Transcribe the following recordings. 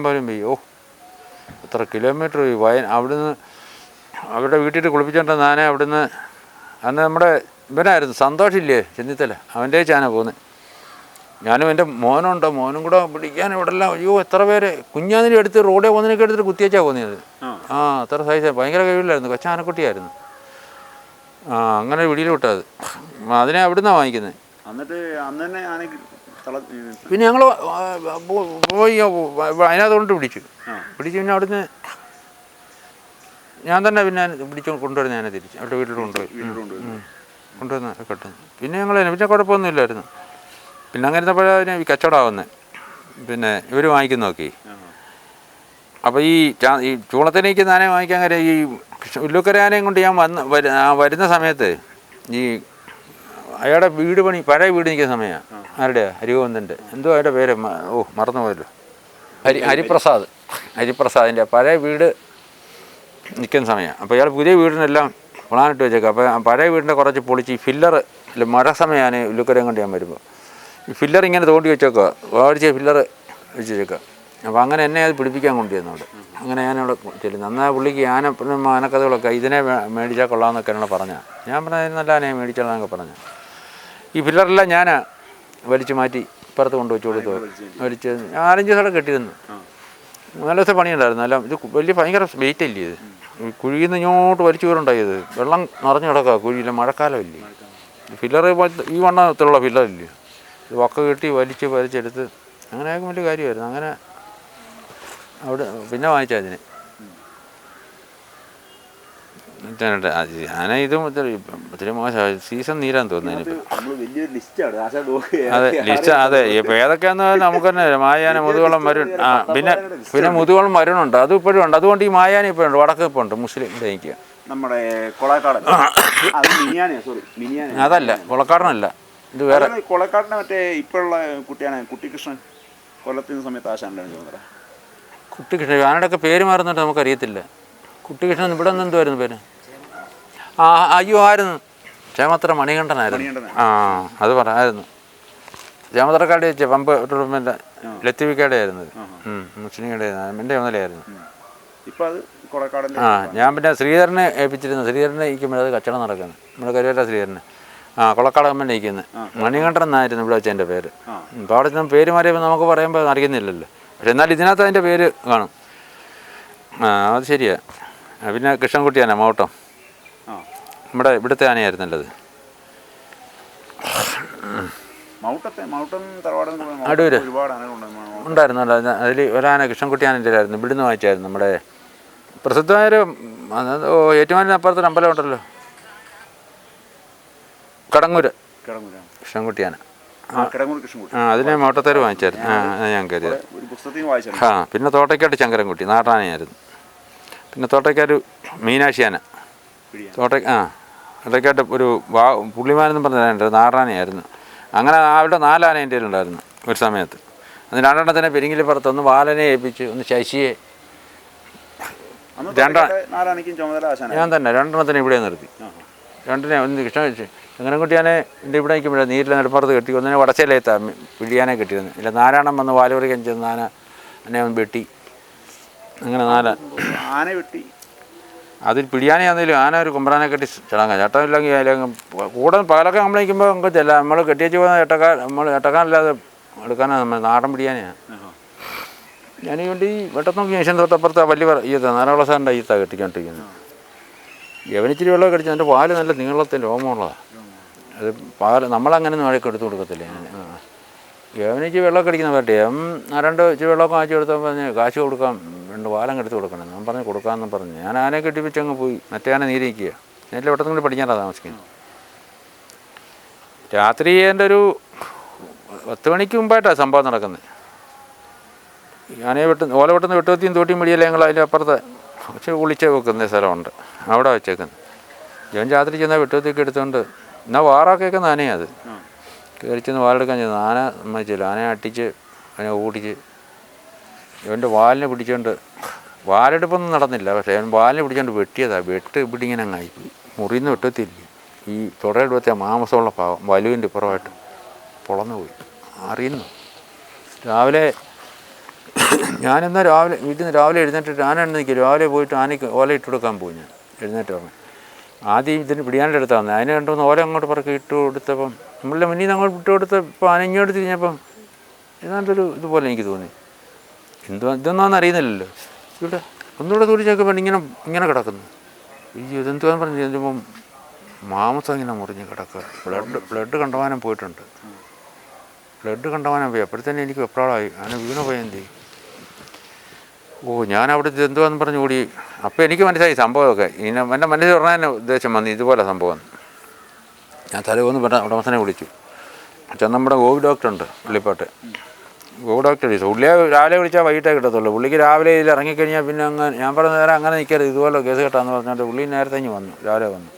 പോലും പെയ്യും. ഓ എത്ര കിലോമീറ്റർ അവിടുന്ന് അവരുടെ വീട്ടിൽ കുളിപ്പിച്ചോണ്ടിരുന്ന ആന അവിടുന്ന് അന്ന് നമ്മുടെ ഇവനായിരുന്നു സന്തോഷില്ലേ ചെന്നിത്തല, അവൻ്റെ ചാന പോകുന്നത്. ഞാനും എൻ്റെ മോനുണ്ട്, മോനും കൂടെ പിടിക്കാൻ ഇവിടെ എല്ലാം അയ്യോ എത്ര പേര് കുഞ്ഞാതിരി എടുത്ത് റോഡേ പോകുന്നതിനൊക്കെ എടുത്തിട്ട് കുത്തിയേച്ചാണ് പോകുന്നത്. അത്ര സൈസ് ഭയങ്കര കഴിവില്ലായിരുന്നു, കൊച്ചാനക്കുട്ടിയായിരുന്നു. അങ്ങനെ വെളിയിൽ വിട്ടത്. അതിനെ അവിടുന്നാണ് വാങ്ങിക്കുന്നത്. പിന്നെ ഞങ്ങൾ പോയി അതിനകത്തോണ്ട് പിടിച്ചു പിന്നെ അവിടുന്ന് ഞാൻ തന്നെ പിന്നെ പിടിച്ച് കൊണ്ടുവരുന്ന ഞാനെ തിരിച്ച് അവരുടെ വീട്ടിൽ കൊണ്ടുവന്ന് കെട്ടുന്നു. പിന്നെ പിന്നെ കുഴപ്പമൊന്നുമില്ലായിരുന്നു. പിന്നെ അങ്ങനെ ഇരുന്നപ്പോഴതിന് കച്ചവടമാവുന്നത്. പിന്നെ ഇവർ വാങ്ങിക്കുന്ന നോക്കി. അപ്പോൾ ഈ ചൂളത്തിനേക്ക് ആനയെ വാങ്ങിക്കാൻ കാര്യം ഈ ഉല്ലൂക്കര ആനയും കൊണ്ട് ഞാൻ വരുന്ന സമയത്ത് ഈ അയാളുടെ വീട് പണി പഴയ വീട് നിൽക്കുന്ന സമയമാണ്. ആരുടെ ഹരിഗോവിന്ദൻ്റെ എന്തോ അതിൻ്റെ പേര് മറന്നുപോയല്ലോ. ഹരിപ്രസാദിൻ്റെ പഴയ വീട് നിൽക്കുന്ന സമയമാണ്. അപ്പോൾ ഇയാൾ പുതിയ വീടിനെല്ലാം പ്ലാനിട്ട് വെച്ചേക്കാം. അപ്പോൾ പഴയ വീടിൻ്റെ കുറച്ച് പൊളിച്ച് ഈ ഫില്ലർ മഴ സമയമാണ് ഉല്ലുക്കരയും കൊണ്ട് ഞാൻ വരുമ്പോൾ ഈ ഫില്ലർ ഇങ്ങനെ തോണ്ടി വെച്ചേക്കുക, വാടിച്ച ഫില്ലർ വെച്ച് വെച്ചേക്കുക. അപ്പോൾ അങ്ങനെ എന്നെ അത് പിടിപ്പിക്കാൻ കൊണ്ടുവരുന്നു അവിടെ. അങ്ങനെ ഞാനവിടെ ചെല്ലുന്നു. എന്നാൽ പുള്ളിക്ക് ആനക്കഥകളൊക്കെ ഇതിനെ മേടിച്ചാൽ കൊള്ളാമെന്നൊക്കെ എന്നോട് പറഞ്ഞാൽ ഞാൻ പറഞ്ഞത് നല്ല ആനയെ മേടിച്ചാലെന്നൊക്കെ പറഞ്ഞു. ഈ ഫില്ലറെല്ലാം ഞാൻ വലിച്ചു മാറ്റി ഇപ്പുറത്ത് കൊണ്ടുവച്ച് കൊടുത്തു. വലിച്ച് 4-5 ദിവസം കെട്ടിയിരുന്നു. 4 ദിവസം പണിയുണ്ടായിരുന്നു. അല്ല ഇത് വലിയ ഭയങ്കര വെയിറ്റ് അല്ലേ ഇത്. കുഴിയിൽ നിന്ന് ഇങ്ങോട്ട് വലിച്ചു കയറുണ്ടായത്. വെള്ളം നിറഞ്ഞു കിടക്കുക കുഴിയിൽ, മഴക്കാലമില്ലേ. ഫില്ലർ ഈ വണ്ണത്തിലുള്ള ഫില്ലറില്ലേ, ഇത് വക്ക കെട്ടി വലിച്ചെടുത്ത് അങ്ങനെയൊക്കെ വലിയ കാര്യമായിരുന്നു. അങ്ങനെ അവിടെ പിന്നെ വാങ്ങിച്ചാൽ അതിന് ആന ഇതും ഒത്തിരി മോശം സീസൺ നീരാന്ന് തോന്നുന്നു. അതെ ലിസ്റ്റ്, അതെ. ഇപ്പോൾ ഏതൊക്കെയാന്ന് നമുക്ക് തന്നെ മായാന, മുതുകുളം, മരുൺ. പിന്നെ മുതുകുളം മരുണുണ്ട്, അത് ഇപ്പോഴും ഉണ്ട്. അതുകൊണ്ട് ഈ മായാന ഇപ്പോഴുണ്ട്, വടക്ക് ഇപ്പോൾ ഉണ്ട്. മുസ്ലിം എനിക്ക് നമ്മുടെ കൊളക്കാടൻ അതല്ല, കൊളക്കാടനല്ല, ഇത് വേറെ. കൊളക്കാടിനെ മറ്റേ ഇപ്പോഴുള്ള കുട്ടിയാണ് കുട്ടിക്കൃഷ്ണൻ കൊല്ലത്തിന് സമയത്ത് ആശാണ്ടാണ് ചോദിച്ചത്. കുട്ടിക്കൃഷ്ണൻ ആനയുടെയൊക്കെ പേര് മാറുന്നുണ്ട്, നമുക്കറിയത്തില്ല. കുട്ടിക്കൃഷ്ണൻ ഇവിടെ നിന്ന് എന്തുവായിരുന്നു പേര്? അയ്യോ ആയിരുന്നു, ചേമത്ര മണികണ്ഠനായിരുന്നു. അത് പറയായിരുന്നു. ചേമത്രക്കാട് വെച്ച പമ്പ് ടൂർണമെൻ്റ് ലത്തിവിക്കയുടെ ആയിരുന്നത്. മുസ്ലിങ്ങളുടെ എൻ്റെ ഒന്നലായിരുന്നു. ഞാൻ പിന്നെ ശ്രീധരനെ ഏൽപ്പിച്ചിരുന്നു. ശ്രീധരനെ ഇരിക്കുമ്പോൾ അത് കച്ചവടം നടക്കുന്നത് നമ്മുടെ കരുവേറ്റ ശ്രീധരനെ. കൊളക്കാട് കമ്മൻ ഇരിക്കുന്നത് മണികണ്ഠൻ എന്നായിരുന്നു ഇവിടെ വെച്ച എൻ്റെ പേര്. ഇപ്പോൾ അവിടെ ചെന്ന് പേര് മാറിയപ്പോൾ നമുക്ക് പറയുമ്പോൾ അറിയുന്നില്ലല്ലോ. പക്ഷെ എന്നാൽ ഇതിനകത്ത് അതിൻ്റെ പേര് കാണും. അത് ശരിയാ. പിന്നെ കൃഷ്ണൻകുട്ടിയാന മൗട്ടം നമ്മുടെ ഇവിടുത്തെ ആനയായിരുന്നല്ലത്. അടൂര് ഉണ്ടായിരുന്നല്ലോ. അതിൽ ഒരാന കൃഷ്ണൻകുട്ടി ആനൻ്റെ ഇവിടുന്ന് വാങ്ങിച്ചായിരുന്നു. നമ്മുടെ പ്രസിദ്ധമായൊരു ഏറ്റുമാനൂരിന് അപ്പുറത്തൊരു അമ്പലം ഉണ്ടല്ലോ, കടങ്ങൂര് കൃഷ്ണൻകുട്ടിയാന. അതിനെ മോട്ടത്തേര് വാങ്ങിച്ചായിരുന്നു. ഞാൻ കരുതിയത്. പിന്നെ തോട്ടയ്ക്കാട്ട് ശങ്കരൻകുട്ടി നാട്ടാനയായിരുന്നു. പിന്നെ തോട്ടയ്ക്കാട് മീനാക്ഷിയാന, തോട്ടയ്ക്കാട്ട് ഒരു പുള്ളിമാനെന്നും പറഞ്ഞ നാടാനയായിരുന്നു. അങ്ങനെ അവിടെ 4 ആന എൻ്റെ ഉണ്ടായിരുന്നു ഒരു സമയത്ത്. അത് 2 എണ്ണത്തിനെ പെരിങ്ങിലിപ്പുറത്ത്, ഒന്ന് വാലനെ ഏൽപ്പിച്ച്, ഒന്ന് ശശിയെ. ഞാൻ തന്നെ 2 എണ്ണത്തിനെ ഇവിടെ നിർത്തി. 2നെ ഒന്ന് കൃഷ്ണ ശങ്കരൻകുട്ടിയാനെ എൻ്റെ ഇവിടെ നിൽക്കുമ്പോഴേ നീരിലെ നെടുപ്പുറത്ത് കെട്ടി, ഒന്നിനെ വടച്ചേലേത്താ പിടിയാനെ കെട്ടിയിരുന്നു. ഇല്ല 4 എണ്ണം വന്ന് വാലുപറിക്കാൻ ചെന്ന് എന്നെ ഒന്ന് വെട്ടി. അങ്ങനെ 4 ആന വെട്ടി. അതിൽ പിടിയാനെയാണെങ്കിലും ആന ഒരു കുമ്പറാനെ കെട്ടി ചടങ്ങാം. ചട്ടമില്ലെങ്കിൽ അല്ലെങ്കിൽ കൂടെ പകലൊക്കെ നമ്മൾ നിൽക്കുമ്പോൾ നമുക്ക് ചെല്ലാം. നമ്മൾ കെട്ടിയേച്ച് പോകുന്ന നമ്മൾ എട്ടക്കാനല്ലാതെ എടുക്കാനാണ് നമ്മൾ നാടൻ പിടിയാനെയാണ്. ഞാനീ വേണ്ടി വെട്ടത്തോക്കി ശേഷം തൊട്ടപ്പുറത്ത് വലിയ നാരാള സാറിൻ്റെ അയ്യത്താണ് കെട്ടിക്കൊണ്ടിരിക്കുന്നത്. യവനിച്ചിരി വെള്ളമൊക്കെ അടിച്ച് അതിൻ്റെ പാല് നല്ല നീളത്തിൽ രോമമുള്ളതാണ്. അത് നമ്മളങ്ങനെ വഴക്ക് എടുത്ത് കൊടുക്കത്തില്ല. യവനിച്ച് വെള്ളമൊക്കെ അടിക്കുന്ന പറ്റി 2 ഇച്ചിരി വെള്ളമൊക്കെ വാങ്ങിച്ച് കൊടുത്താൽ പറഞ്ഞ് കാശ് കൊടുക്കാം, 2 പാലം എടുത്ത് കൊടുക്കണം. ഞാൻ പറഞ്ഞ് കൊടുക്കാമെന്ന് പറഞ്ഞ് ഞാൻ ആനയെ കെട്ടിപ്പിച്ചങ്ങ് പോയി. മറ്റേ ആന നീരിക്കുക. നേരിൽ വെട്ടത്തും കൂടി പഠിക്കാനാണ് താമസിക്കുന്നത്. രാത്രി എൻ്റെ ഒരു 10 മണിക്ക് മുമ്പായിട്ടാണ് സംഭവം നടക്കുന്നത്. ആനയെ ഓല വെട്ടുന്ന വെട്ടുകത്തിയും തോട്ടിയും പിടിയല്ലേ ഞങ്ങൾ അതിൻ്റെ അപ്പുറത്ത് പക്ഷേ ഒളിച്ച് വെക്കുന്ന സ്ഥലമുണ്ട്, അവിടെ വെച്ചേക്കുന്നത്. ഞാൻ രാത്രി ചെന്നാൽ വെട്ടുകത്തിയൊക്കെ എടുത്തുകൊണ്ട് എന്നാൽ വാറാക്കേക്കുന്ന ആനയാണ് അത്. കയറി ചെന്ന് വാലെടുക്കാൻ ചെന്നു. ആന സമ്മതിച്ചില്ല. ആനയെ അട്ടിച്ച് അതിനെ ഓടിച്ച് ഇവൻ്റെ വാലിനെ പിടിച്ചുകൊണ്ട്, വാലെടുപ്പൊന്നും നടന്നില്ല, പക്ഷേ അവൻ വാലിനെ പിടിച്ചുകൊണ്ട് വെട്ടിയതാണ്. വെട്ട് ഇവിടെ ഇങ്ങനെ അങ്ങായിപ്പോയി. മുറിന്ന് വെട്ടത്തില്ല. ഈ തുടയുടെ വെച്ച മാംസമുള്ള ഭാഗം വലുവിൻ്റെ പുറമായിട്ട് പൊളന്നു പോയി. അറിയുന്നു. രാവിലെ ഞാനെന്നാൽ രാവിലെ വീട്ടിൽ നിന്ന് രാവിലെ എഴുന്നേറ്റിട്ട് ആന നിൽക്കും. രാവിലെ പോയിട്ട് ആനയ്ക്ക് ഓല ഇട്ട് കൊടുക്കാൻ പോകും. ഞാൻ എഴുന്നേറ്റ് പറഞ്ഞു ആദ്യം ഇതിന് പിടിയാൻ്റെ അടുത്ത് വന്നത്. അതിന് രണ്ടുമൂന്ന് ഓല അങ്ങോട്ട് പറക്കി ഇട്ട് കൊടുത്തപ്പം നമ്മളുടെ മുന്നിൽ നിന്ന് അങ്ങോട്ട് ഇട്ട് കൊടുത്തപ്പോൾ ആന ഇങ്ങോട്ട് തിരിഞ്ഞപ്പം ഏതാണ്ടൊരു ഇതുപോലെ എനിക്ക് തോന്നി. ഇതൊന്നും അറിയുന്നില്ലല്ലോ. ഇവിടെ ഒന്നുകൂടെ തുടിച്ചൊക്കെ ഇങ്ങനെ കിടക്കുന്നു. ഇതെന്തുവാന്ന് പറഞ്ഞു ചെല്ലുമ്പം മാംസം ഇങ്ങനെ മുറിഞ്ഞ് കിടക്കുക. ബ്ലഡ് കണ്ടമാനം പോയിട്ടുണ്ട്. ബ്ലഡ് കണ്ടമാനം പോയി. അപ്പോഴത്തന്നെ എനിക്ക് വെപ്രാളമായി. ആന വീണ് പോയി എന്ത് ചെയ്യും? ഞാൻ അവിടെ എന്തുവാന്ന് പറഞ്ഞു കൂടി. അപ്പോൾ എനിക്ക് മനസ്സിലായി സംഭവമൊക്കെ. ഇങ്ങനെ എൻ്റെ മനസ്സിൽ പറഞ്ഞാൽ ഉദ്ദേശം വന്നു ഇതുപോലെ സംഭവം. ഞാൻ തലേന്ന് ഉടമസ്ഥനെ വിളിച്ചു. നമ്മുടെ ഗോപി ഡോക്ടറുണ്ട് പുള്ളിപ്പാട്ട്. ഗോപി ഡോക്ടർ വിളിച്ചു. പുള്ളിയെ രാവിലെ വിളിച്ചാൽ വൈകിട്ടേ കിട്ടത്തുള്ളൂ. പുള്ളിക്ക് രാവിലെ ഇതിൽ ഇറങ്ങിക്കഴിഞ്ഞാൽ പിന്നെ ഞാൻ പറഞ്ഞ നേരം അങ്ങനെ നിൽക്കരുത്, ഇതുപോലെ കേസ് കേട്ടാന്ന് പറഞ്ഞിട്ട് പുള്ളി നേരത്തെ ഇങ്ങ് വന്നു. രാവിലെ വന്നു.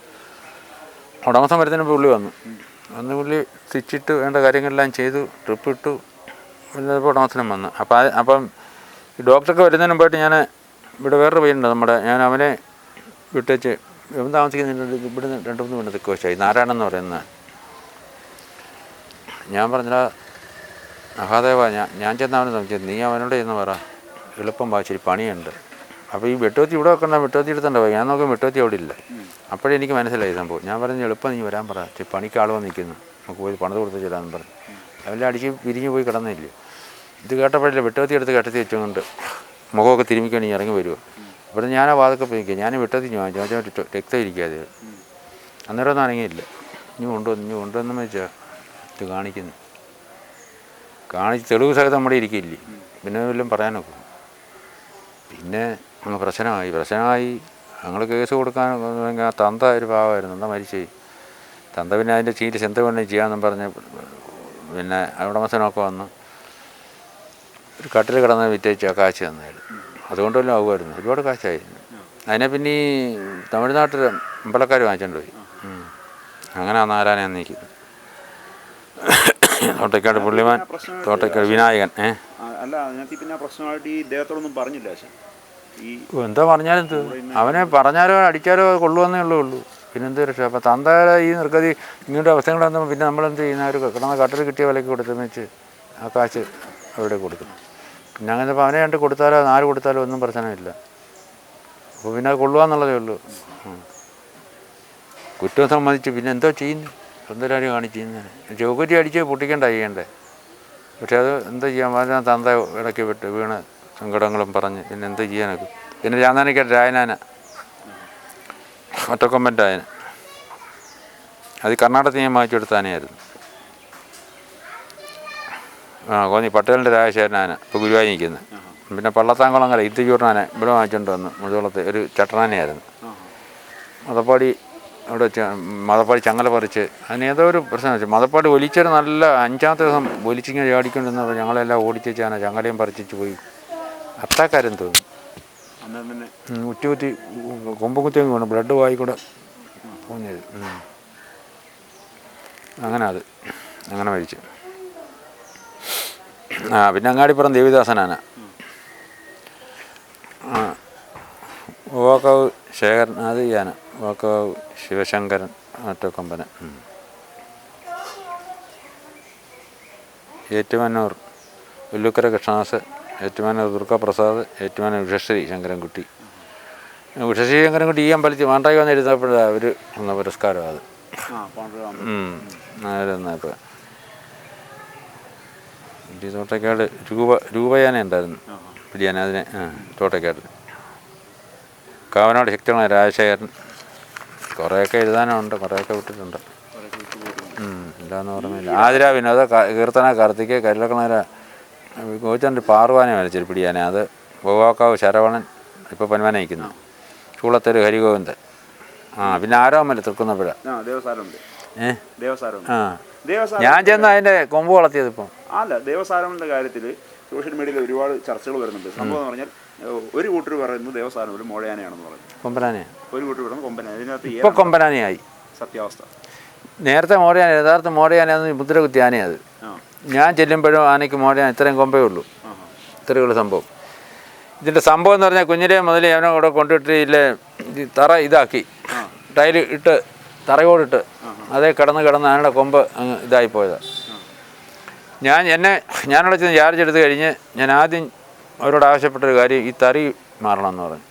ഉടമസ്ഥൻ വരുന്നതിന് പുള്ളി വന്നു. പുള്ളി സ്റ്റിച്ചിട്ട് വേണ്ട കാര്യങ്ങളെല്ലാം ചെയ്തു. ട്രിപ്പ് ഇട്ടു. പിന്നെ ഉടമസ്ഥനും വന്നു. അപ്പം ഈ ഡോക്ടറൊക്കെ വരുന്നതിന് മുമ്പായിട്ട് ഞാൻ ഇവിടെ വേറൊരു പയ്യനുണ്ട് നമ്മുടെ. ഞാൻ അവനെ വിട്ടേച്ച് ഇവൻ താമസിക്കുന്നുണ്ട്. ഇവിടുന്ന് 2-3 വീട് തെക്ക് വശമായി നാരായണെന്ന് പറയുന്ന. ഞാൻ പറഞ്ഞാൽ മഹാദേവ ഞാൻ ചെന്നവനെ സംശയം നീ അവനോട് ചെന്ന് പറ എളുപ്പം വായിച്ചിരി പണിയുണ്ട്. അപ്പോൾ ഈ വെട്ടുവത്തി ഇവിടെ വെക്കണ്ട, വെട്ടുവത്തി എടുത്തണ്ട പോയി. ഞാൻ നോക്കും വെട്ടുവത്തി അവിടെ ഇല്ല. അപ്പോഴെനിക്ക് മനസ്സിലായി സംഭവം. ഞാൻ പറഞ്ഞു എളുപ്പം നീ വരാൻ പറ, പണിക്ക് ആൾ വന്നിരിക്കുന്നു, നമുക്ക് പോയി പണിത് കൊടുത്ത് ചെല്ലാമെന്ന് പറഞ്ഞു. അവൻ്റെ അടിച്ച് പിരിഞ്ഞ് പോയി കിടന്നില്ല. ഇത് കേട്ടപ്പോഴല്ലേ വെട്ടുവത്തി എടുത്ത് കെട്ടത്തി വെച്ചുകൊണ്ട് മുഖമൊക്കെ തിരുമിക്കാൻ ഇറങ്ങി വരുമോ. ഇവിടെ ഞാൻ ആ വാതൊക്കെ പോയിക്കുക. ഞാൻ വെട്ടുവത്തി ചോദിച്ചാൽ രക്തം ഇരിക്കാതെ. അന്നേരം ഒന്നും അനങ്ങിയില്ല. ഇനി കൊണ്ടുവന്നു വെച്ചാൽ ഇത് കാണിക്കുന്നു. കാണിച്ച് തെളിവ് സഹിതം നമ്മുടെ ഇരിക്കില്ലേ. പിന്നെ വല്ലതും പറയാനൊക്കെ. പിന്നെ അങ്ങ് പ്രശ്നമായി ഞങ്ങൾ കേസ് കൊടുക്കാൻ തന്ത ഒരു പാവമായിരുന്നു. തന്ത മരിച്ചു. തന്ത പിന്നെ അതിൻ്റെ ചീറ്റ് ചെന്ത വേണ്ടി ചെയ്യാമെന്നും പറഞ്ഞ് പിന്നെ ഉടമസ്ഥനൊക്കെ വന്ന് ഒരു കട്ടിൽ കിടന്ന് വിറ്റേച്ച് കാശ് തന്നായിരുന്നു. അതുകൊണ്ട് വല്ലതും ആകുമായിരുന്നു. ഒരുപാട് കാശായിരുന്നു. അതിനെ പിന്നെ ഈ തമിഴ്നാട്ടിൽ അമ്പലക്കാർ വാങ്ങിച്ചുകൊണ്ട് പോയി. അങ്ങനെ ആ നാരായണ നീക്കുന്നത്. തോട്ടക്കാട് പുള്ളിമാൻ, തോട്ടക്കാട് വിനായകൻ. അല്ല അതിനകത്ത് പിന്നെ പ്രശ്നമായിട്ട് ഈ ഇദ്ദേഹത്തോടൊന്നും പറഞ്ഞില്ല. എന്താ പറഞ്ഞാലും അവനെ പറഞ്ഞാലോ അടിച്ചാലോ കൊള്ളുവന്നേ ഉള്ളൂ. പിന്നെ എന്ത് രക്ഷ. അപ്പോൾ തന്ത ഈ നിർഗതി ഇങ്ങോട്ട് അവസ്ഥകൾ വന്നപ്പോൾ പിന്നെ നമ്മളെന്ത് ചെയ്യുന്ന ഒരു കിടന്ന കട്ടിൽ കിട്ടിയ വിലയ്ക്ക് കൊടുത്തെന്ന് വെച്ച് ആ കാശ് അവിടെ കൊടുക്കും. പിന്നെ അങ്ങനെ അവനെ കണ്ട് കൊടുത്താലോ 4 കൊടുത്താലോ ഒന്നും പ്രശ്നമില്ല. അപ്പോൾ പിന്നെ അത് കൊള്ളുകയെന്നുള്ളതേ ഉള്ളൂ. കുറ്റം സമ്മതിച്ച് പിന്നെ എന്തോ ചെയ്യുന്നു, സ്വന്തം കാണിച്ച് ചെയ്യുന്നതിന് ചൗക്കറ്റി അടിച്ച് പൊട്ടിക്കേണ്ട ചെയ്യണ്ടേ. പക്ഷെ അത് എന്താ ചെയ്യാൻ പറഞ്ഞാൽ തന്ത ഇടയ്ക്ക് വിട്ട് വീണ് സങ്കടങ്ങളും പറഞ്ഞ് പിന്നെ എന്ത് ചെയ്യാനൊക്കെ. പിന്നെ രാധാനിക്കാട്ട് രായനാന ഒറ്റക്കൊമ്പൻ്റെ ആയന, അത് കർണാടകത്തിൽ ഞാൻ വാങ്ങിച്ചെടുത്ത ആനയായിരുന്നു. കോന്നി പട്ടേലിൻ്റെ രാജശേഖരനാന ഇപ്പോൾ ഗുരുവായി നിൽക്കുന്നത്. പിന്നെ പള്ളത്താങ്കുളങ്ങര ഇത്തിച്ചൂറിനാന ഇവിടെ വാങ്ങിച്ചുകൊണ്ട് വന്നു. മുഴുവളത്ത് ഒരു ചട്ടനാനയായിരുന്നു. മതപ്പാടി അവിടെ മതപ്പാടി ചങ്ങല പറിച്ച് അതിന് ഏതോ ഒരു പ്രശ്നം വെച്ചു. മതപ്പാടി ഒലിച്ചൊരു നല്ല 5-ാമത്തെ ദിവസം ഒലിച്ചിങ്ങനെ ചാടിക്കൊണ്ടിരുന്നപ്പോൾ ഞങ്ങളെല്ലാം ഓടിച്ചാന ചങ്ങലയും പറിച്ചു പോയി. അത്താക്കാരെന്ന് തോന്നുന്നു. കുത്തി കൊമ്പും കുത്തി വീണു. ബ്ലഡ് വായിക്കൂടെ പോകുന്നത്. അങ്ങനെ മരിച്ചു. പിന്നെ അങ്ങാടിപ്പുറം ദേവിദാസനാന, ഓക്കാവ് ശേഖരൻ, അത് ചെയ്യാന ഓക്കാവ് ശിവശങ്കരൻ ഒറ്റക്കൊമ്പന്. ഏറ്റുമാനൂർ വെല്ലുക്കര കൃഷ്ണദാസ്, ഏറ്റുമാനൂർ ദുർഗാപ്രസാദ്, ഏറ്റുമാനൂർ ഉഷശ്രീ ശങ്കരൻകുട്ടി. ഉഷശ്രീ ശങ്കരൻകുട്ടി ഈ അമ്പലത്തിൽ മാണ്ടായി വന്നിരുന്നപ്പോഴാണ് അവർ വന്ന പുരസ്കാരം. അത് ഇപ്പോൾ തോട്ടക്കാട് രൂപയാന ഉണ്ടായിരുന്നു പിടിയാന. അതിനെ തോട്ടക്കാട് കാവനാട് ശക്തിയാണ് രാജശേഖരൻ. കുറേയൊക്കെ എഴുതാനുണ്ട്, കുറേയൊക്കെ വിട്ടിട്ടുണ്ട്. ഇല്ലാന്ന് ഓർമ്മയില്ല. ആതിര വിനോദ, കീർത്തന, കാർത്തിക്, കരുലക്കണര, കോച്ചാൻ്റെ പാർവാന വരച്ചൊരു പിടിയാന. അത് ഗോവാക്കാവ് ശരവണൻ ഇപ്പോൾ പൊന്മാന നയിക്കുന്നു. ചൂളത്തൊരു ഹരിഗോവിന്ദൻ. പിന്നെ ആരോമല്ല തൃക്കുന്നപ്പുഴ. ഞാൻ ചെന്ന് അതിൻ്റെ കൊമ്പ് വളർത്തിയത് ഇപ്പം അല്ല. ദേവസാരമിൻ്റെ കാര്യത്തിൽ സോഷ്യൽ മീഡിയയിൽ ഒരുപാട് ചർച്ചകൾ വരുന്നുണ്ട്. സംഭവം എന്ന് പറഞ്ഞാൽ ഒരു കൂട്ടർ പറയുന്നത് ദേവസാരം ഒരു മോഴയാനയാണെന്ന് പറയുന്നത്. കൊമ്പനാനയാണ്. ഒരു കൂട്ടർ പറയുന്നത് കൊമ്പനാന. ഇതിനകത്ത് ഇപ്പോൾ കൊമ്പനാനയായി സത്യാവസ്ഥ. നേരത്തെ മോഴയാന, യഥാർത്ഥ മോഴയാനയാന്ന് മുദ്ര കുത്തി ആനയത്. ഞാൻ ചെല്ലുമ്പോഴും ആനയ്ക്ക് മോഴയാന ഇത്രയും കൊമ്പേ ഉള്ളൂ. ഇത്രയുള്ള സംഭവം. ഇതിൻ്റെ സംഭവം എന്ന് പറഞ്ഞാൽ കുഞ്ഞിലെ മുതൽ അവനെ കൂടെ കൊണ്ടിട്ട് ഇല്ലേ തറ ഇതാക്കി ടൈല് ഇട്ട് തറയോടിട്ട് അതേ കിടന്ന് ആനയുടെ കൊമ്പ് അങ്ങ് ഇതായിപ്പോയത്. ഞാനവിടെ ചെന്ന് ചാർജ് എടുത്ത് കഴിഞ്ഞ് ഞാൻ ആദ്യം അവരോട് ആവശ്യപ്പെട്ടൊരു കാര്യം ഈ തറി മാറണമെന്ന് പറഞ്ഞു.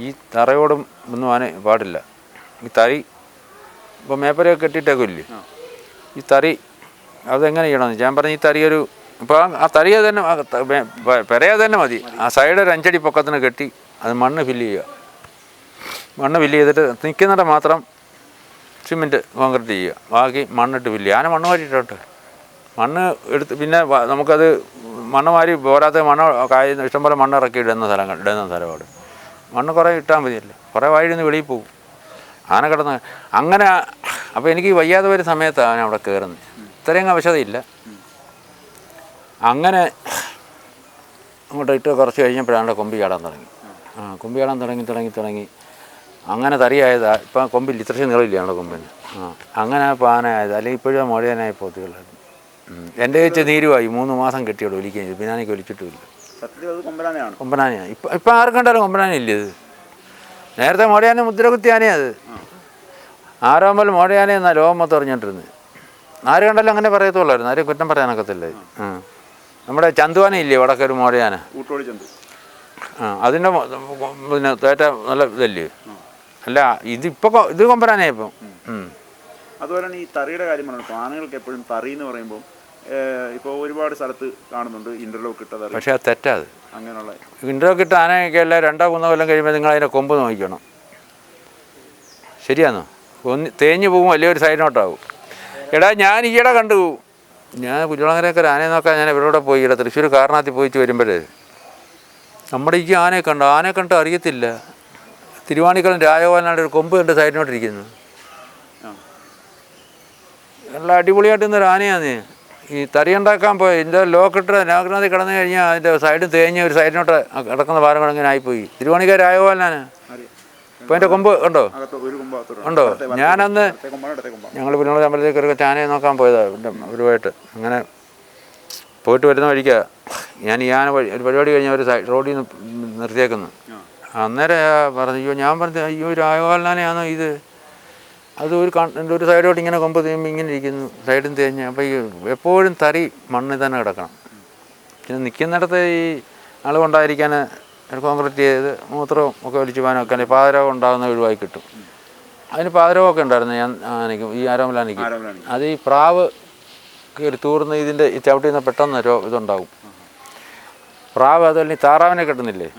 ഈ തറയോടും ഒന്നും ആന പാടില്ല. ഈ തറി ഇപ്പോൾ മേപ്പരയൊക്കെ കെട്ടിയിട്ടേക്കില്ലേ, ഈ തറി അതെങ്ങനെ ചെയ്യണമെന്ന് ഞാൻ പറഞ്ഞു. ഈ തറിയൊരു ഇപ്പോൾ ആ തറിയെ തന്നെ പെരയെ തന്നെ മതി, ആ സൈഡ് ഒരു 5 അടി പൊക്കത്തിന് കെട്ടി അത് മണ്ണ് ഫില്ല് ചെയ്യുക. മണ്ണ് ഫില്ല് ചെയ്തിട്ട് നിൽക്കുന്നിടം മാത്രം സിമെൻറ്റ് കോൺക്രീറ്റ് ചെയ്യുക, ബാക്കി മണ്ണിട്ട് ഫില്ല് ചെയ്യുക. ആന മണ്ണ് വാരിയിട്ടോട്ടെ, മണ്ണ് എടുത്ത് പിന്നെ നമുക്കത് മണ്ണ് മാറി പോരാത്ത മണ്ണ് ഇഷ്ടംപോലെ മണ്ണ് ഇറക്കി ഇടുന്ന സ്ഥലമാണ്. മണ്ണ് കുറേ ഇട്ടാൽ മതിയല്ലേ, കുറേ വഴിയിൽ വെളിയിൽ പോകും ആന കിടന്ന് അങ്ങനെ. അപ്പോൾ എനിക്ക് വയ്യാതെ ഒരു സമയത്താണ് ആന അവിടെ കയറുന്നത്. ഇത്രയും ആവശ്യതയില്ല. അങ്ങനെ അങ്ങോട്ട് ഇട്ട് കുറച്ച് കഴിഞ്ഞപ്പോഴാണ് കൊമ്പ് ചാടാൻ തുടങ്ങി. കൊമ്പ് ചാടാൻ തുടങ്ങി അങ്ങനെ തറിയായതാണ്. ഇപ്പം കൊമ്പില്ല, ഇത്രയും നീളമില്ല നമ്മുടെ കൊമ്പിന്. അങ്ങനെ ഇപ്പോൾ ആനയായത്. അല്ലെങ്കിൽ ഇപ്പോഴും മോഴയാനായി പോത്തുകളായിരുന്നു. എൻ്റെ വെച്ച് നീരുമായി 3 മാസം കെട്ടിയോട് ഒലിക്കുകയും ചെയ്തു. പിന്നെ എനിക്ക് ഒലിച്ചിട്ടുമില്ല. കൊമ്പനാനയാണ്. ഇപ്പം ആർക്കും കണ്ടാലും കൊമ്പനാനയില്ല. ഇത് നേരത്തെ മോഴയാന മുദ്രകുത്തി ആനയത്. ആരോമ്പൽ മോഴയാന എന്നാൽ ലോകം മൊത്തം അറിഞ്ഞിട്ടിരുന്നത്. ആര് കണ്ടാലും അങ്ങനെ പറയത്തുള്ളായിരുന്നു, ആരും കുറ്റം പറയാനൊക്കത്തില്ല. നമ്മുടെ ചന്തുവാനയില്ലേ വടക്കൊരു മോഴയാന, അതിൻ്റെ പിന്നെ തേറ്റ നല്ല ഇതല്ലേ. അല്ല ഇത് കൊമ്പനാനേ ഇപ്പം. അതുപോലെ ഈ തറിയുടെ കാര്യം പറഞ്ഞു. ആനകൾക്ക് എപ്പോഴും തറി എന്ന് പറയുമ്പോൾ ഇപ്പോൾ ഒരുപാട് സ്ഥലത്ത് കാണുന്നുണ്ട് ഇന്റർലോക്ക് ഇട്ട തറി. പക്ഷേ അത് തെറ്റാത്. അങ്ങനെയുള്ള ഇന്റർലോക്ക് ഇട്ട ആനയൊക്കെ എല്ലാം 2-3 കൊല്ലം കഴിയുമ്പോൾ നിങ്ങൾ അതിൻ്റെ കൊമ്പ് നോക്കണം. ശരിയാണോ? തേഞ്ഞ് പോകും, അല്ലെങ്കിൽ ഒരു സൈഡിനോട്ടാവും. എടാ ഞാൻ ഈയിടെ കണ്ടു, ഞാൻ കുരുളങ്ങരയൊക്കെ ആനയെ നോക്കാൻ ഞാൻ ഇവരോടെ പോയി. ഇവിടെ തൃശ്ശൂർ കാരണത്തിൽ പോയിട്ട് വരുമ്പോഴേ നമ്മുടെ ഈ ആനയെ കണ്ട് അറിയത്തില്ല. തിരുവാണിക്കളം രാജഗോപാലനാട് ഒരു കൊമ്പ് കണ്ട് സൈഡിനോട്ടിരിക്കുന്നു. നല്ല അടിപൊളിയായിട്ട് ഇന്നൊരു ആനയാണ്. ഈ തറി ഉണ്ടാക്കാൻ പോയി ഇതിൻ്റെ ലോക്കിനകത്ത് കിടന്നു കഴിഞ്ഞാൽ അതിൻ്റെ സൈഡ് തേഞ്ഞ് ഒരു സൈഡിനോട്ട് കിടക്കുന്ന ഭാരം ഇങ്ങനെ ആയിപ്പോയി. തിരുവാണിക്കൽ രാജഗോപാലനാണ്. ഇപ്പോൾ എൻ്റെ കൊമ്പ് ഉണ്ടോ? ഞാനന്ന് ഞങ്ങൾ പുന്നോള അമ്പലത്തിൽ കയറി ആനയെ നോക്കാൻ പോയതാണ് അവരുമായിട്ട്. അങ്ങനെ പോയിട്ട് വരുന്ന വഴിക്ക് ഞാൻ ഈ ആന ഒരു പരിപാടി കഴിഞ്ഞാൽ ഒരു റോഡിൽ നിന്ന് നിർത്തിയേക്കുന്നു. അന്നേരം പറഞ്ഞു, ഞാൻ പറഞ്ഞു അയ്യോ രാജഗോപാലനാനയാണോ ഇത്? അത് ഒരു സൈഡോട്ട് ഇങ്ങനെ കൊമ്പ് തേയുമ്പോൾ ഇങ്ങനെ ഇരിക്കുന്നു, സൈഡും തേഞ്ഞ്. അപ്പോൾ ഈ എപ്പോഴും തറി മണ്ണിൽ തന്നെ കിടക്കണം. പിന്നെ നിൽക്കുന്നിടത്ത് ഈ അളവുണ്ടായിരിക്കാൻ കോൺക്രീറ്റ് ചെയ്ത് മൂത്രവും ഒക്കെ വലിച്ചു പോകാനൊക്കെ അല്ലെങ്കിൽ പാതരോഗം ഉണ്ടാകുന്ന ഒഴിവായി കിട്ടും. അതിന് പാതരോഗമൊക്കെ ഉണ്ടായിരുന്നു ആനയ്ക്കും, ഈ ആരോമലാനയ്ക്കും. അത് ഈ പ്രാവ് കയറി തൂർന്ന് ഇതിൻ്റെ ഈ ചവിട്ടിൽ നിന്ന് പെട്ടെന്ന് ഇതുണ്ടാവും. പ്രാവ് അതല്ലെങ്കിൽ താറാവിനെ കെട്ടുന്നില്ലേ,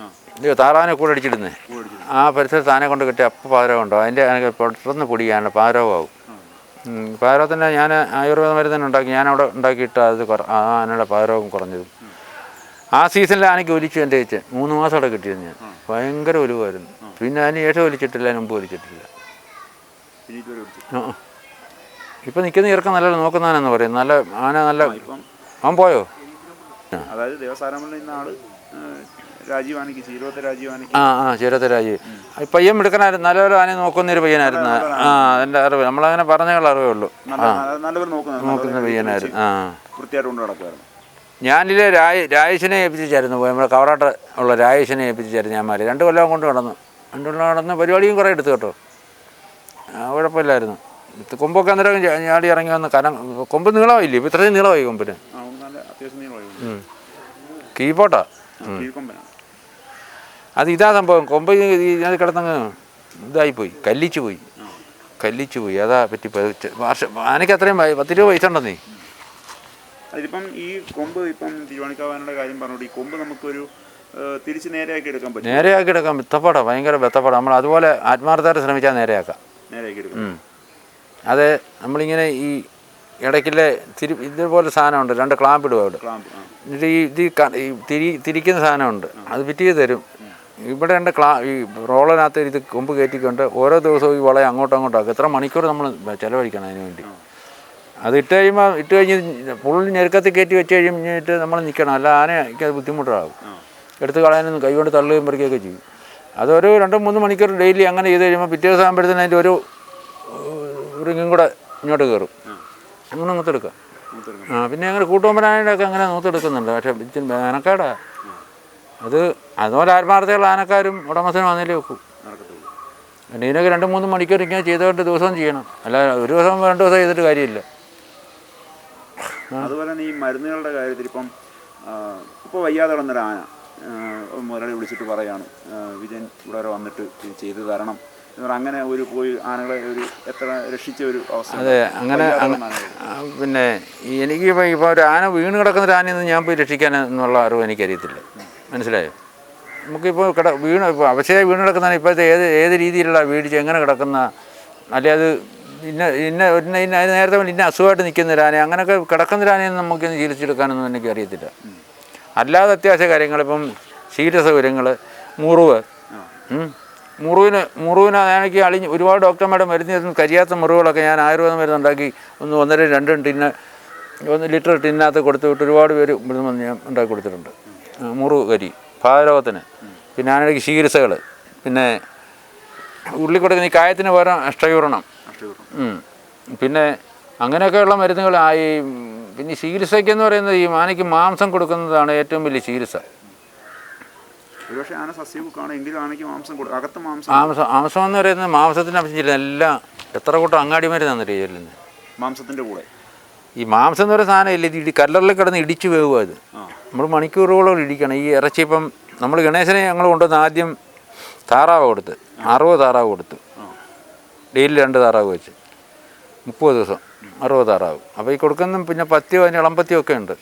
താറാവിനെ കൂടെ അടിച്ചിടുന്നേ, ആ പരിസരത്ത് ആനയെ കൊണ്ട് കെട്ടി അപ്പോൾ പാതരോഗം ഉണ്ടാവും. അതിൻ്റെ ആനക്ക് പെട്ടെന്ന് പൊടിയാനുള്ള പാതരോഗമാവും. പാതരോഗത്തിൻ്റെ ഞാൻ ആയുർവേദ മരുന്ന് ഉണ്ടാക്കി, ഞാനവിടെ ഉണ്ടാക്കിയിട്ട് അത് ആ ആനയുടെ പാതരോഗം കുറഞ്ഞതും. ആ സീസണിൽ ആനയ്ക്ക് ഒലിച്ചു. എൻ്റെ വെച്ച് 3 മാസം അവിടെ കിട്ടിയത് ഞാൻ. ഭയങ്കര ഒലിവായിരുന്നു. പിന്നെ അതിന് ശേഷം ഒലിച്ചിട്ടില്ല, അതിന് മുമ്പ് ഒലിച്ചിട്ടില്ല. ഇപ്പം നിൽക്കുന്ന ചെറുക്കം നല്ല നോക്കുന്നവനെന്ന് പറയും. നല്ല ആന നല്ല അവൻ പോയോ? അതായത് ദേവസ്ഥാനങ്ങളിൽ ആള് ചീരത്തെ രാജീവ് പയ്യൻ എടുക്കണായിരുന്നു. നല്ലൊരു ആനയെ നോക്കുന്നൊരു പയ്യനായിരുന്നു. അതിൻ്റെ അറിവ് നമ്മളങ്ങനെ പറഞ്ഞുള്ള അറിവേ ഉള്ളൂ. നോക്കുന്ന പയ്യനായിരുന്നു. ഞാനില്ലേ രാജേഷിനെ ഏൽപ്പിച്ചായിരുന്നു. നമ്മുടെ കവറാട്ട് ഉള്ള രാജേഷിനെ ഏൽപ്പിച്ചായിരുന്നു. ഞാൻ 2 കൊല്ലം കൊണ്ട് നടന്ന് പരിപാടിയും കുറേ എടുത്തു കേട്ടോ. കുഴപ്പമില്ലായിരുന്നു. കൊമ്പൊക്കെ അന്നേരം ഞാടി ഇറങ്ങി വന്ന് കൊമ്പ് നീളമായില്ലേ? ഇപ്പം ഇത്രയും നീളമായി കൊമ്പിന്. കീപോട്ടാ അത്. ഇതാ സംഭവം. കൊമ്പ് ഇതിനകത്ത് കിടന്നങ്ങ് ഇതായിപ്പോയി, കല്ലിച്ചു പോയി. അതാ പറ്റിപ്പോയി. ആനയ്ക്ക് അത്രയും 10-20 വയസ്സുണ്ടെന്നേ. അതിപ്പം ഈ കൊമ്പ് ഇപ്പം തിരുവാണിക്കാവാനയുടെ കാര്യം പറഞ്ഞോട്ട് ഈ കൊമ്പ് നമുക്കൊരു തിരിച്ച് നേരെയാക്കി എടുക്കാൻ പറ്റും. നേരെയാക്കി എടുക്കാം. ബെത്തപ്പാടാ, ഭയങ്കര ബെത്തപ്പാടാ. നമ്മൾ അതുപോലെ ആത്മാർത്ഥമായിട്ട് ശ്രമിച്ചാൽ നേരെയാക്കാം. അതെ, നമ്മളിങ്ങനെ ഈ ഇടയ്ക്കില്ലേ ഇതുപോലെ സാധനമുണ്ട്, 2 ക്ലാമ്പ് ഇടുക അവിടെ. എന്നിട്ട് ഈ തിരിക്കുന്ന സാധനമുണ്ട്, അത് ഫിറ്റ് ചെയ്ത് തരും. ഇവിടെ 2 ഈ റോളറിനകത്ത് ഇത് കൊമ്പ് കയറ്റിക്കൊണ്ട് ഓരോ ദിവസവും ഈ വളയെ അങ്ങോട്ടും ആക്കും. എത്ര മണിക്കൂർ നമ്മൾ ചിലവഴിക്കണം അതിന് വേണ്ടി. അത് ഇട്ട് കഴിഞ്ഞ് പുള്ളി ഞെരുക്കത്തിൽ കയറ്റി വെച്ച് കഴിഞ്ഞിട്ട് നമ്മൾ നിൽക്കണം. അല്ല ആനയ്ക്ക് അത് ബുദ്ധിമുട്ടാകും. എടുത്ത് കളയാനൊന്നും കൈകൊണ്ട് തള്ളുകയും പറിക്കുകയൊക്കെ ചെയ്യും. അതൊരു 2-3 മണിക്കൂർ ഡെയിലി അങ്ങനെ ചെയ്ത് കഴിയുമ്പോൾ പിറ്റേ ദിവസം ആകുമ്പോഴത്തേനും അതിൻ്റെ ഒരു റിങ്ങും കൂടെ ഇങ്ങോട്ട് കയറും. അങ്ങനെ നൂത്തെടുക്കാം. പിന്നെ അങ്ങനെ കൂട്ടുകൊമ്പനാനൊക്കെ അങ്ങനെ നൂത്തെടുക്കുന്നുണ്ട്. പക്ഷേ ആനക്കാടാ അത്. അതുപോലെ ആത്മാർത്ഥതയുള്ള ആനക്കാരും ഉടമസ്ഥനും വന്നേലേ വെക്കും. പിന്നെ ഇതിനൊക്കെ 2-3 മണിക്കൂർ ഇങ്ങനെ ചെയ്തുകൊണ്ട് ദിവസവും ചെയ്യണം. അല്ല ഒരു ദിവസം 2 ദിവസം ചെയ്തിട്ട് കാര്യമില്ല. അതുപോലെ തന്നെ ഈ മരുന്നുകളുടെ കാര്യത്തിൽ ഇപ്പം ഇപ്പോൾ വയ്യാതെ വന്നൊരു ആന മുരളി വിളിച്ചിട്ട് പറയാണ് വിജയൻ ഇവിടെ വരെ വന്നിട്ട് ചെയ്തു തരണം എന്ന് പറഞ്ഞാൽ അങ്ങനെ ഒരു പോയി ആനകളെ ഒരു എത്ര രക്ഷിച്ച ഒരു അവസ്ഥ. അതെ, അങ്ങനെ പിന്നെ എനിക്ക് ഇപ്പോൾ ഒരു ആന വീണ് കിടക്കുന്ന ഒരു ആനയൊന്നും ഞാൻ പോയി രക്ഷിക്കാൻ എന്നുള്ള അറിവ് എനിക്കറിയത്തില്ല. മനസ്സിലായോ? നമുക്കിപ്പോൾ ഇപ്പോൾ അവശയായി വീണ് കിടക്കുന്നതാണ്. ഇപ്പോഴത്തെ ഏത് രീതിയിലുള്ള വീഴ്ച എങ്ങനെ കിടക്കുന്ന, അല്ലെ അത് നേരത്തെ ഇന്ന അസുഖമായിട്ട് നിൽക്കുന്ന ഒരു ആന, അങ്ങനെയൊക്കെ കിടക്കുന്ന ഒരു ആനയൊന്നും നമുക്കൊന്ന് ചികിത്സിച്ചെടുക്കാനൊന്നും എനിക്ക് അറിയത്തില്ല. അല്ലാതെ അത്യാവശ്യ കാര്യങ്ങൾ, ഇപ്പം ശീലസൗകര്യങ്ങൾ, മുറിവിന് എനിക്ക് ഒരുപാട് ഡോക്ടർമാരുടെ മരുന്ന് കരിയാത്ത മുറിവുകളൊക്കെ ഞാൻ ആയുർവേദം മരുന്നുണ്ടാക്കി 1.5-2 ടിന്ന് 1 ലിറ്റർ ടിന്നകത്ത് കൊടുത്തു വിട്ട് ഒരുപാട് പേര് മരുന്ന് ഞാൻ ഉണ്ടാക്കി കൊടുത്തിട്ടുണ്ട്. മുറിവ് കരി, പാദരോഗത്തിന്, പിന്നെ ആനയ്ക്ക് ചികിത്സകൾ, പിന്നെ ഉള്ളി കൊടുക്കുന്ന ഈ കായത്തിന് പകരം അഷ്ടയൂർണം, പിന്നെ അങ്ങനെയൊക്കെയുള്ള മരുന്നുകൾ ആയി. പിന്നെ ചികിത്സയ്ക്കെന്ന് പറയുന്നത് ഈ ആനയ്ക്ക് മാംസം കൊടുക്കുന്നതാണ് ഏറ്റവും വലിയ ചികിത്സ. മാംസം എന്ന് പറയുന്നത് മാംസത്തിൻ്റെ അംശം എല്ലാം എത്ര കൂട്ടം അങ്ങാടി മരുന്നാണ് ചെല്ലുന്നത് മാംസത്തിൻ്റെ കൂടെ. ഈ മാംസം എന്ന് പറയുന്ന സാധനം ഇല്ല, ഇത് കല്ലറിൽ കിടന്ന് ഇടിച്ച് വേവുക. അത് നമ്മൾ മണിക്കൂറുകളോട് ഇടിക്കണം. ഈ ഇറച്ചി ഇപ്പം നമ്മൾ ഗണേശനെ ഞങ്ങൾ കൊണ്ടുവന്ന് ആദ്യം താറാവ് കൊടുത്ത് 60 താറാവ് കൊടുത്തു, ഡെയിലി 2 താറാവ് വെച്ച് 30 ദിവസം 60 താറാവ്. അപ്പോൾ ഈ കൊടുക്കുന്ന പിന്നെ പത്തിയോ അതിന് ഇളമ്പത്തിയോ ഒക്കെ ഉണ്ട്.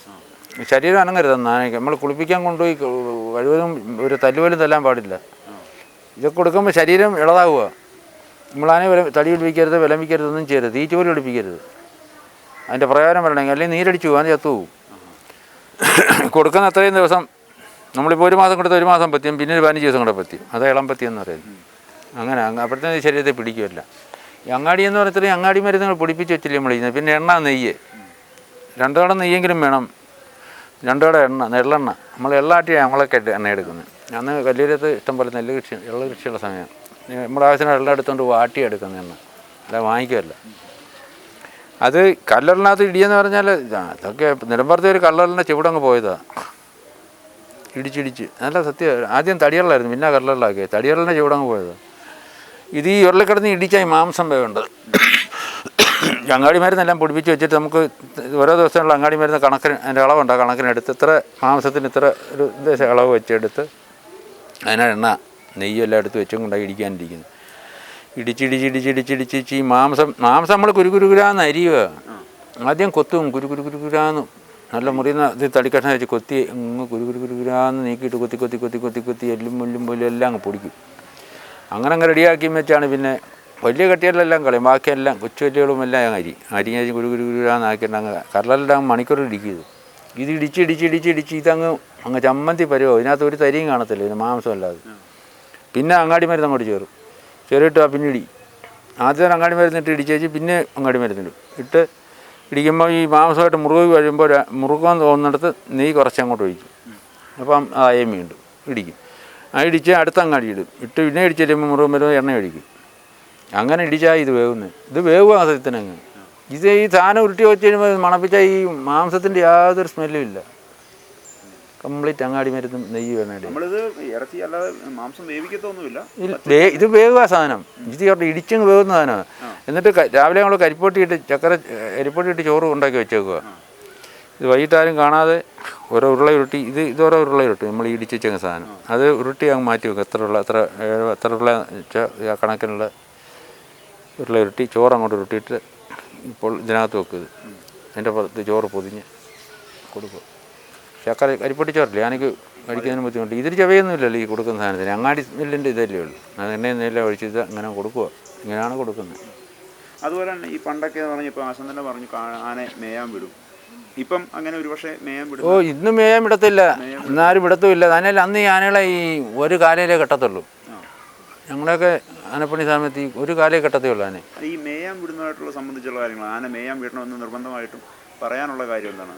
ശരീരം അനങ്ങരുതെന്ന് ആനയ്ക്ക് നമ്മൾ കുളിപ്പിക്കാൻ കൊണ്ടുപോയി കഴിവതും ഒരു തല്ലുപോലും തല്ലാൻ പാടില്ല. ഇതൊക്കെ കൊടുക്കുമ്പോൾ ശരീരം ഇളതാവുക. നമ്മളാനെ തടി പിടിപ്പിക്കരുത്, വിലമിക്കരുതൊന്നും ചെയ്യരുത്, തീറ്റ പോലും പിടിപ്പിക്കരുത്. അതിൻ്റെ പ്രയോജനം വരണമെങ്കിൽ അല്ലെങ്കിൽ നീരടിച്ചു പോകും, അത് ചത്തുപോകും. കൊടുക്കുന്ന അത്രയും ദിവസം നമ്മളിപ്പോൾ 1 മാസം കൊടുത്ത് 1 മാസം പറ്റിയും പിന്നെ 15 ദിവസം കൂടെ പറ്റിയും, അത് ഇളം പത്തി എന്ന് പറയുന്നത്. അങ്ങനെ അപ്പോഴത്തേന് ശരീരത്തെ പിടിക്കുമല്ല. ഈ അങ്ങാടി എന്ന് പറഞ്ഞാൽ അങ്ങാടി മരുന്നുകൾ പൊടിപ്പിച്ച് വെച്ചില്ലേ നമ്മൾ ചെയ്യുന്നത്. പിന്നെ എണ്ണ, നെയ്യ്, 2 കടം നെയ്യെങ്കിലും വേണം, 2 കട എണ്ണ, നെല്ലെണ്ണ. നമ്മൾ എള്ളാട്ടിയാണ് നമ്മളൊക്കെ എണ്ണ എടുക്കുന്നത്. അന്ന് കല്ലൂരത്ത് ഇഷ്ടംപോലെ എള്ള കൃഷിയുള്ള സമയം നമ്മുടെ ആവശ്യത്തിന് എണ്ണ എടുത്തുകൊണ്ട് വാട്ടി എടുക്കുന്ന എണ്ണ, അല്ല വാങ്ങിക്കുമല്ല. അത് കല്ലറിനകത്ത് ഇടിയെന്ന് പറഞ്ഞാൽ അതൊക്കെ നിലമ്പുറത്തെ ഒരു കല്ലറിൻ്റെ ചുവടങ്ങ് പോയതാണ്, ഇടിച്ചിടിച്ച്. നല്ല സത്യം. ആദ്യം തടികളിലായിരുന്നു, പിന്നെ കല്ലറിലാക്കിയത്. തടികളിൻ്റെ ചുവടങ്ങ് പോയതാണ്. ഇത് ഈ ഉരുളിക്കിടന്ന് ഇടിച്ചാൽ മാംസം വേണ്ടത്. അങ്ങാടി മരുന്നെല്ലാം പൊടിപ്പിച്ച് വെച്ചിട്ട് നമുക്ക് ഓരോ ദിവസമുള്ള അങ്ങാടി മരുന്ന് കണക്കിന് അതിൻ്റെ അളവുണ്ട്. ആ കണക്കിനെടുത്ത് ഇത്ര മാംസത്തിന് ഇത്ര ഒരു ഉദ്ദേശം അളവ് വെച്ചെടുത്ത് അതിനാ എണ്ണ നെയ്യെല്ലാം എടുത്ത് വെച്ചും കൊണ്ടായി ഇടിക്കാനിരിക്കുന്നു. ഇടിച്ചിടിച്ചിടിച്ചിടിച്ചിടിച്ച് ഈ മാംസം നമ്മൾ കുരുകുരുകുരാന്ന് അരിയുക. ആദ്യം കൊത്തും കുരുകുരുകുരുകുരാന്ന് നല്ല മുറിയുന്ന ഇത് തടിക്കഷ്ണം വെച്ച് കൊത്തി കുരുകുരുകുരുകുരാന്ന് നീക്കിയിട്ട് കൊത്തി കൊത്തി കൊത്തി കൊത്തി കൊത്തി എല്ലും മുല്ലും പോലും എല്ലാം അങ്ങ് പൊടിക്കും. അങ്ങനെ റെഡിയാക്കി വെച്ചാണ് പിന്നെ വലിയ കട്ടിയെല്ലാം കളയും. ബാക്കിയെല്ലാം കൊച്ചു കല്ലുകളും എല്ലാം അരി കുരുകുരുകുരാന്നാക്കിയിട്ട് അങ്ങ് കരലെല്ലാം മണിക്കൂർ ഇടിക്കുന്നത്. ഇത് ഇടിച്ച് ഇതങ്ങ് ചമ്മന്തി പരുവോ. ഇതിനകത്ത് ഒരു തരിയും കാണത്തില്ല, ഇതിന് മാംസമല്ലാതെ. പിന്നെ അങ്ങാടി മരുന്ന് അങ്ങോട്ട് ചേറിട്ട് പിന്നെ ആദ്യം അങ്ങാടി മരുന്നിട്ട് ഇടിച്ചേച്ച് പിന്നെ അങ്ങാടി മരുന്നിടും. ഇടിക്കുമ്പോൾ ഈ മാംസമായിട്ട് മുറുകി കഴിയുമ്പോൾ മുറുകാൻ തോന്നുന്നിടത്ത് നെയ്യ് കുറച്ച് അങ്ങോട്ട് ഒഴിക്കും. അപ്പം ആയം വീണ്ടും ഇടിക്കും. ഇടിച്ച് അടുത്ത അങ്ങാടി ഇടും. പിന്നെ ഇടിച്ച് കഴിയുമ്പോൾ മുറുകും വരുമ്പോൾ എണ്ണ ഒഴിക്കും. അങ്ങനെ ഇടിച്ചാൽ ഇത് വേവുന്നത്. ഇത് വേവുക സത്യത്തിനങ്ങ്. ഇത് ഈ സാധനം ഉരുട്ടി വെച്ച് കഴിയുമ്പോൾ മണപ്പിച്ചാൽ ഈ മാംസത്തിൻ്റെ യാതൊരു സ്മെല്ലും ഇല്ല. കംപ്ലീറ്റ് അങ്ങാടി മരുന്നും നെയ്യ് വേണേണ്ടി. ഇത് വേവുക സാധനം. ഇത് ഇടിച്ചങ്ങ് വേവുന്ന സാധനമാണ്. എന്നിട്ട് രാവിലെ നമ്മൾ കരിപ്പൊട്ടിയിട്ട് കരിപ്പൊട്ടിയിട്ട് ചോറ് ഉണ്ടാക്കി വെച്ചേക്കുക. ഇത് വൈകിട്ടാരും കാണാതെ ഓരോ ഉരുള ഉരുട്ടി ഇതോരോ ഉരുള ഉരുട്ടി നമ്മൾ ഇടിച്ച് വെച്ചങ്ങ് സാധനം അത് ഉരുട്ടി അങ്ങ് മാറ്റി വെക്കുക. എത്ര ഉരുള വെച്ചാൽ കണക്കിനുള്ള ഉരുള ഉരുട്ടി ചോറ് അങ്ങോട്ട് ഉരുട്ടിയിട്ട് ഇപ്പോൾ ഇതിനകത്ത് വെക്കുക. അതിൻ്റെ പുറത്ത് ചോറ് പൊതിഞ്ഞ് കൊടുക്കുക. ശർക്കര കരിപ്പൊട്ടി ചോറില്ലേ എനിക്ക് കഴിക്കുന്നതിന് ബുദ്ധിമുട്ട്. ഇതിൽ ചവയൊന്നുമില്ലല്ലോ ഈ കൊടുക്കുന്ന സാധനത്തിന്. അങ്ങാടി സ്മെല്ലിൻ്റെ ഇതല്ലേ ഉള്ളൂ. അത് എണ്ണയും നെല്ലാം ഒഴിച്ച് ഇത് അങ്ങനെ കൊടുക്കുക. ഇങ്ങനെയാണ് കൊടുക്കുന്നത്. അതുപോലെ തന്നെ ഈ പണ്ടൊക്കെ പറഞ്ഞു, ഇപ്പോൾ ആശം തന്നെ പറഞ്ഞു ആന മേയാൻ വിടും. ഇപ്പം അങ്ങനെ ഒരു പക്ഷേ മേയാൻ വിടും. ഇന്ന് മേയാൻ വിടത്തില്ല, ഇന്നാരും വിടത്തുമില്ല. തന്നെയല്ല അന്ന് ഈ ആനകളെ ഈ ഒരു കാലയിലേ കെട്ടത്തുള്ളൂ. ഞങ്ങളൊക്കെ ആനപ്പണി സമയത്ത് ഈ ഒരു കാലേ കെട്ടത്തേ ഉള്ളൂ ആന. ഈ മേയാൻ വിടുന്നതായിട്ടുള്ള സംബന്ധിച്ചുള്ള കാര്യങ്ങൾ, ആന മേയാൻ വിടണമെന്ന് നിർബന്ധമായിട്ടും പറയാനുള്ള കാര്യം എന്താണ്?